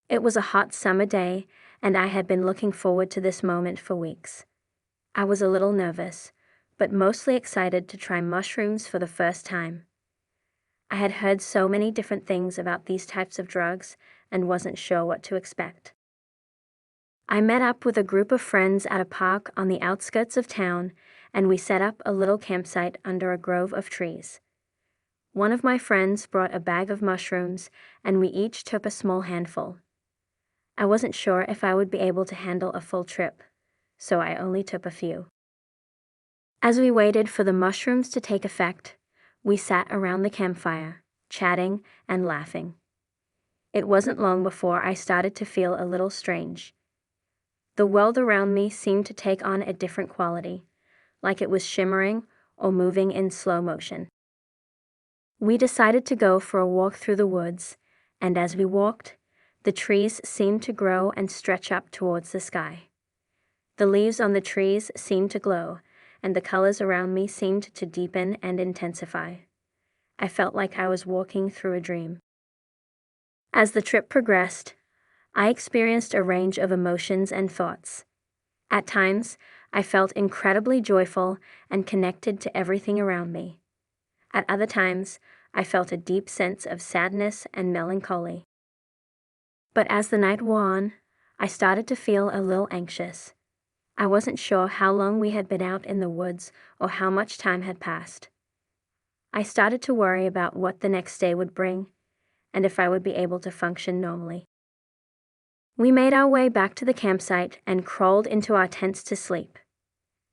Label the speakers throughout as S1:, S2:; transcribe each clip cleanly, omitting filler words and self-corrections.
S1: It was a hot summer day, and I had been looking forward to this moment for weeks. I was a little nervous, but mostly excited to try mushrooms for the first time. I had heard so many different things about these types of drugs and wasn't sure what to expect. I met up with a group of friends at a park on the outskirts of town, and we set up a little campsite under a grove of trees. One of my friends brought a bag of mushrooms, and we each took a small handful. I wasn't sure if I would be able to handle a full trip, so I only took a few. As we waited for the mushrooms to take effect, we sat around the campfire, chatting and laughing. It wasn't long before I started to feel a little strange. The world around me seemed to take on a different quality, like it was shimmering or moving in slow motion. We decided to go for a walk through the woods, and as we walked, the trees seemed to grow and stretch up towards the sky. The leaves on the trees seemed to glow, and the colors around me seemed to deepen and intensify. I felt like I was walking through a dream. As the trip progressed, I experienced a range of emotions and thoughts. At times, I felt incredibly joyful and connected to everything around me. At other times, I felt a deep sense of sadness and melancholy. But as the night wore on, I started to feel a little anxious. I wasn't sure how long we had been out in the woods or how much time had passed. I started to worry about what the next day would bring, and if I would be able to function normally. We made our way back to the campsite and crawled into our tents to sleep.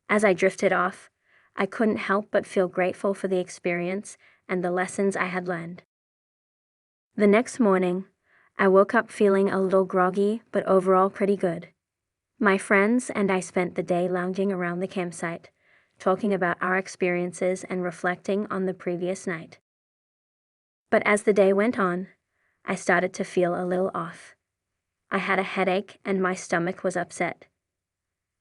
S1: As I drifted off, I couldn't help but feel grateful for the experience and the lessons I had learned. The next morning, I woke up feeling a little groggy but overall pretty good. My friends and I spent the day lounging around the campsite, talking about our experiences and reflecting on the previous night. But as the day went on, I started to feel a little off. I had a headache and my stomach was upset.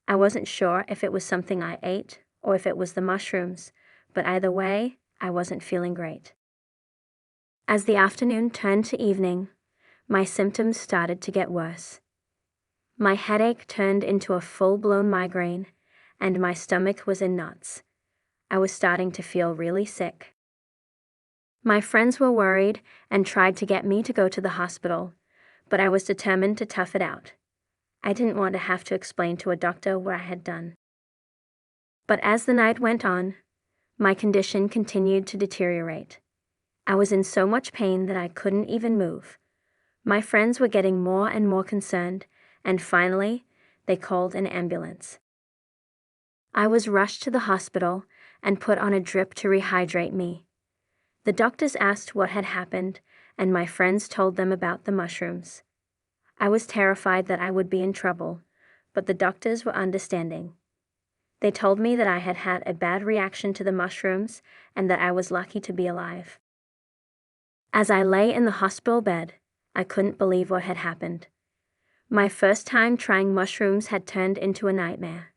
S1: I wasn't sure if it was something I ate or if it was the mushrooms, but either way, I wasn't feeling great. As the afternoon turned to evening, my symptoms started to get worse. My headache turned into a full-blown migraine, and my stomach was in knots. I was starting to feel really sick. My friends were worried and tried to get me to go to the hospital, but I was determined to tough it out. I didn't want to have to explain to a doctor what I had done. But as the night went on, my condition continued to deteriorate. I was in so much pain that I couldn't even move. My friends were getting more and more concerned, and finally, they called an ambulance. I was rushed to the hospital and put on a drip to rehydrate me. The doctors asked what had happened, and my friends told them about the mushrooms. I was terrified that I would be in trouble, but the doctors were understanding. They told me that I had had a bad reaction to the mushrooms and that I was lucky to be alive. As I lay in the hospital bed, I couldn't believe what had happened. My first time trying mushrooms had turned into a nightmare.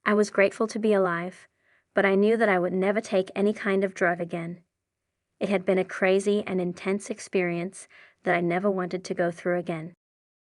S1: I was grateful to be alive, but I knew that I would never take any kind of drug again. It had been a crazy and intense experience that I never wanted to go through again.